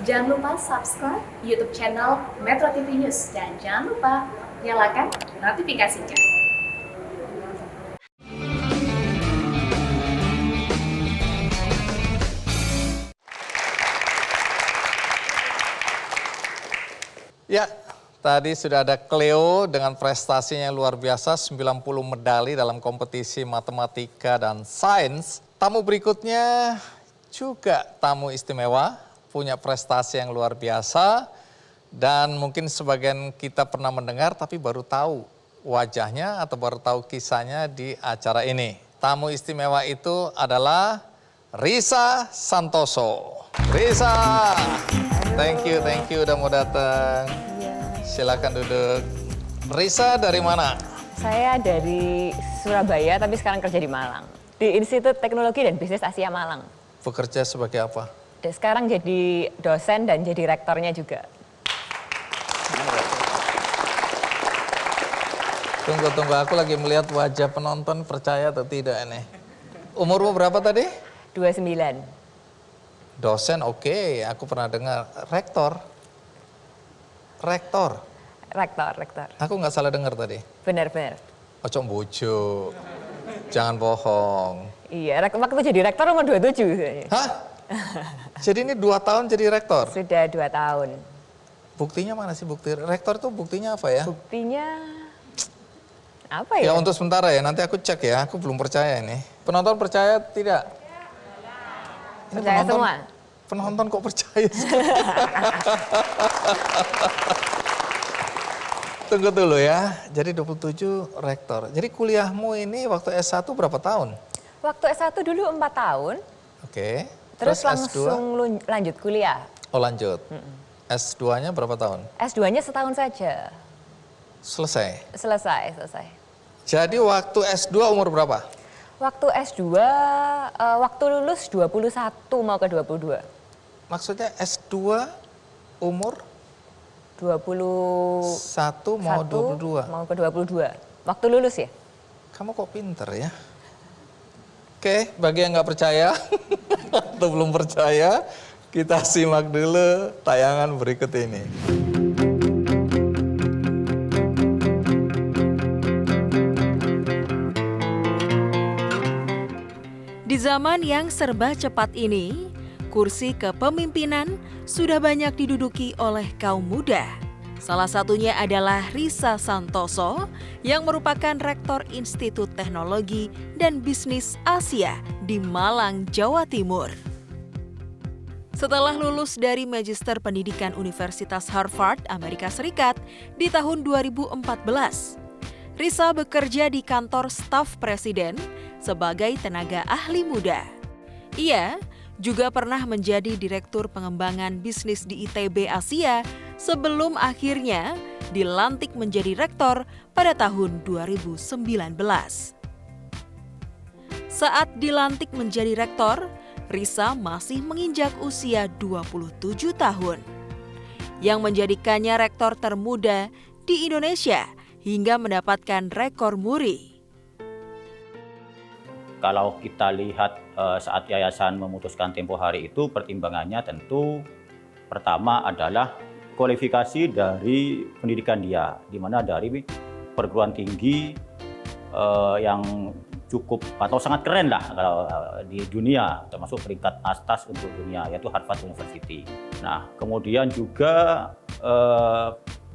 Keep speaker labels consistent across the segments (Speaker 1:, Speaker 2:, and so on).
Speaker 1: Jangan lupa subscribe YouTube channel Metro TV News dan jangan lupa nyalakan notifikasinya.
Speaker 2: Ya, tadi sudah ada Cleo dengan prestasinya yang luar biasa, 90 medali dalam kompetisi matematika dan sains. Tamu berikutnya juga tamu istimewa, punya prestasi yang luar biasa. Dan mungkin sebagian kita pernah mendengar tapi baru tahu wajahnya atau baru tahu kisahnya di acara ini. Tamu istimewa itu adalah Risa Santoso. Risa, thank you udah mau datang. Silakan duduk. Risa dari mana?
Speaker 3: Saya dari Surabaya tapi sekarang kerja di Malang. Di Institut Teknologi dan Bisnis Asia Malang.
Speaker 2: Bekerja sebagai apa?
Speaker 3: Dan sekarang jadi dosen dan jadi rektornya juga.
Speaker 2: Tunggu, aku lagi melihat wajah penonton, percaya atau tidak ini. Umurmu berapa tadi?
Speaker 3: 29.
Speaker 2: Dosen, oke, aku pernah dengar. Rektor?
Speaker 3: Rektor.
Speaker 2: Aku nggak salah dengar tadi?
Speaker 3: Benar.
Speaker 2: Ojo bujuk, jangan bohong.
Speaker 3: Iya, waktu jadi rektor umur 27.
Speaker 2: Hah? Jadi ini 2 tahun jadi rektor?
Speaker 3: Sudah 2 tahun.
Speaker 2: Buktinya mana sih bukti? Rektor itu buktinya apa ya?
Speaker 3: Buktinya apa ya?
Speaker 2: Ya untuk sementara ya, nanti aku cek ya, aku belum percaya ini. Penonton percaya tidak? Ini
Speaker 3: Percaya semua?
Speaker 2: Penonton kok percaya? Tunggu dulu ya, jadi 27 rektor. Jadi kuliahmu ini waktu S1 berapa tahun?
Speaker 3: Waktu S1 dulu 4 tahun.
Speaker 2: Oke.
Speaker 3: Terus
Speaker 2: S2?
Speaker 3: langsung lanjut kuliah.
Speaker 2: Oh lanjut. S2-nya berapa tahun?
Speaker 3: S2-nya setahun saja.
Speaker 2: Selesai?
Speaker 3: Selesai.
Speaker 2: Jadi waktu S2 umur berapa?
Speaker 3: Waktu S2, waktu lulus 21 mau ke 22.
Speaker 2: Maksudnya S2 umur?
Speaker 3: 21
Speaker 2: mau 22.
Speaker 3: Mau ke 22. Waktu lulus ya?
Speaker 2: Kamu kok pinter ya? Oke, bagi yang nggak percaya atau belum percaya, kita simak dulu tayangan berikut ini.
Speaker 4: Di zaman yang serba cepat ini, kursi kepemimpinan sudah banyak diduduki oleh kaum muda. Salah satunya adalah Risa Santoso yang merupakan Rektor Institut Teknologi dan Bisnis Asia di Malang, Jawa Timur. Setelah lulus dari Magister Pendidikan Universitas Harvard, Amerika Serikat di tahun 2014, Risa bekerja di kantor staf presiden sebagai tenaga ahli muda. Ia juga pernah menjadi Direktur Pengembangan Bisnis di ITB Asia sebelum akhirnya dilantik menjadi rektor pada tahun 2019. Saat dilantik menjadi rektor, Risa masih menginjak usia 27 tahun, yang menjadikannya rektor termuda di Indonesia hingga mendapatkan rekor muri.
Speaker 5: Kalau kita lihat saat yayasan memutuskan tempo hari itu, pertimbangannya tentu pertama adalah kualifikasi dari pendidikan dia, di mana dari perguruan tinggi yang cukup atau sangat keren lah kalau di dunia, termasuk peringkat atas untuk dunia, yaitu Harvard University. Nah, kemudian juga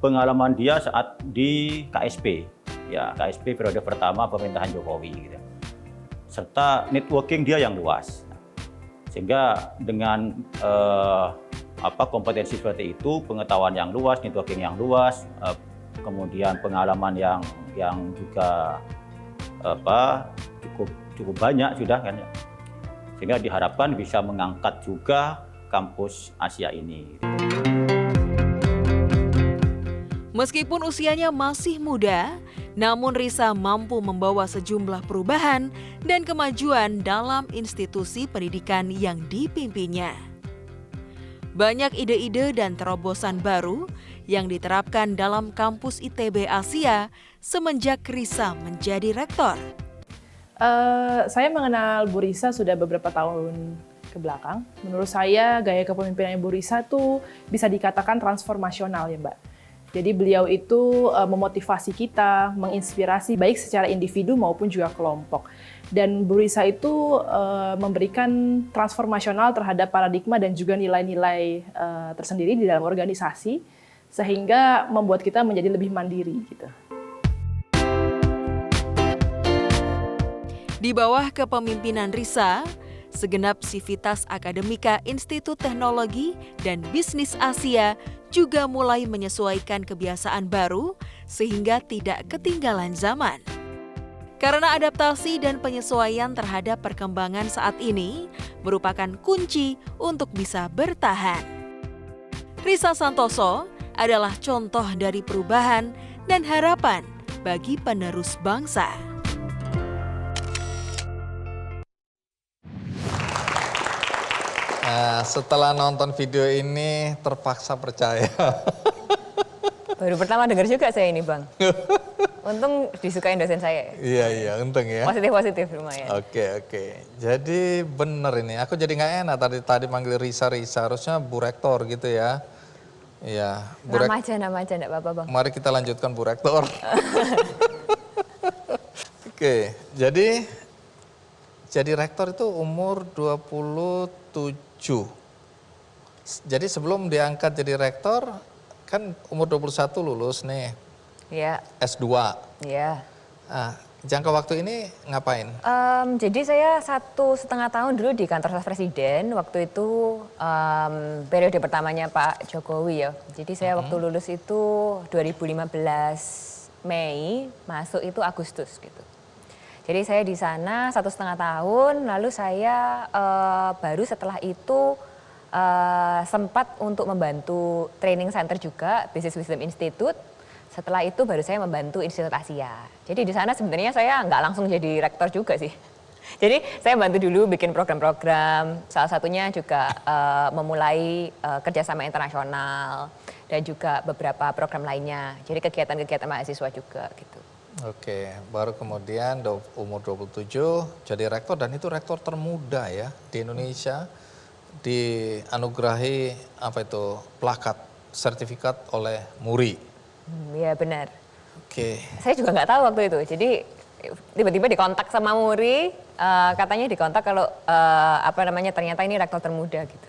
Speaker 5: pengalaman dia saat di KSP, ya KSP periode pertama pemerintahan Jokowi, gitu. Serta networking dia yang luas, sehingga dengan kompetensi seperti itu, pengetahuan yang luas, networking yang luas, kemudian pengalaman yang juga cukup banyak sudah kan, sehingga diharapkan bisa mengangkat juga kampus Asia ini.
Speaker 4: Meskipun usianya masih muda, namun Risa mampu membawa sejumlah perubahan dan kemajuan dalam institusi pendidikan yang dipimpinnya. Banyak ide-ide dan terobosan baru yang diterapkan dalam kampus ITB Asia semenjak Risa menjadi rektor.
Speaker 6: Saya mengenal Bu Risa sudah beberapa tahun ke belakang, menurut saya gaya kepemimpinan Ibu Risa tuh bisa dikatakan transformasional ya Mbak. Jadi beliau itu memotivasi kita, menginspirasi baik secara individu maupun juga kelompok. Dan Bu Risa itu memberikan transformasional terhadap paradigma dan juga nilai-nilai tersendiri di dalam organisasi, sehingga membuat kita menjadi lebih mandiri gitu.
Speaker 4: Di bawah kepemimpinan Risa, segenap sivitas akademika Institut Teknologi dan Bisnis Asia juga mulai menyesuaikan kebiasaan baru sehingga tidak ketinggalan zaman. Karena adaptasi dan penyesuaian terhadap perkembangan saat ini merupakan kunci untuk bisa bertahan. Risa Santoso adalah contoh dari perubahan dan harapan bagi penerus bangsa.
Speaker 2: Nah, setelah nonton video ini terpaksa percaya.
Speaker 3: Baru pertama dengar juga saya ini Bang. Untung disukain dosen saya.
Speaker 2: Iya, untung ya.
Speaker 3: Positif lumayan.
Speaker 2: Oke. Jadi bener ini, aku jadi nggak enak tadi manggil Risa, harusnya Bu Rektor gitu ya. Iya.
Speaker 3: Nama aja, enggak apa-apa Bang.
Speaker 2: Mari kita lanjutkan Bu Rektor. Oke, jadi rektor itu umur 27. Jadi sebelum diangkat jadi rektor, kan umur 21 lulus nih.
Speaker 3: Iya.
Speaker 2: S2.
Speaker 3: Iya.
Speaker 2: Nah, jangka waktu ini ngapain?
Speaker 3: Jadi saya 1,5 tahun dulu di kantor staf presiden. Waktu itu periode pertamanya Pak Jokowi ya. Jadi saya waktu lulus itu 2015 Mei, masuk itu Agustus gitu. Jadi saya di sana 1,5 tahun, lalu saya baru setelah itu sempat untuk membantu training center juga, Business Wisdom Institute. Setelah itu baru saya membantu Institut Asia. Jadi di sana sebenarnya saya nggak langsung jadi rektor juga sih. Jadi saya bantu dulu bikin program-program, salah satunya juga memulai kerjasama internasional dan juga beberapa program lainnya. Jadi kegiatan-kegiatan mahasiswa juga gitu.
Speaker 2: Oke, baru kemudian umur 27 jadi rektor, dan itu rektor termuda ya di Indonesia, dianugerahi plakat sertifikat oleh MURI.
Speaker 3: Iya benar.
Speaker 2: Oke.
Speaker 3: Saya juga nggak tahu waktu itu. Jadi tiba-tiba dikontak sama MURI, katanya dikontak kalau ternyata ini rektor termuda gitu.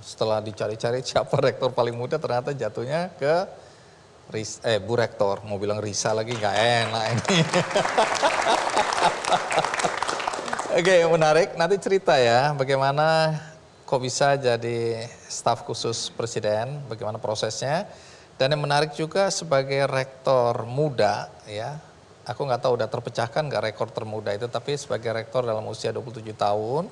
Speaker 2: Setelah dicari-cari siapa rektor paling muda, ternyata jatuhnya ke Bu Rektor. Mau bilang Risa lagi nggak enak ini. Oke, menarik. Nanti cerita ya bagaimana kok bisa jadi staf khusus presiden, bagaimana prosesnya. Dan yang menarik juga sebagai rektor muda ya, aku nggak tahu udah terpecahkan nggak rekor termuda itu, tapi sebagai rektor dalam usia 27 tahun,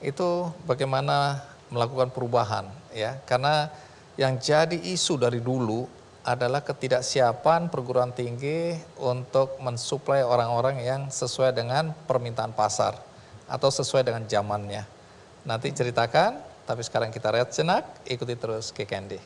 Speaker 2: itu bagaimana melakukan perubahan ya. Karena yang jadi isu dari dulu adalah ketidaksiapan perguruan tinggi untuk mensuplai orang-orang yang sesuai dengan permintaan pasar atau sesuai dengan zamannya. Nanti ceritakan, tapi sekarang kita rehat sejenak, ikuti terus K Candy.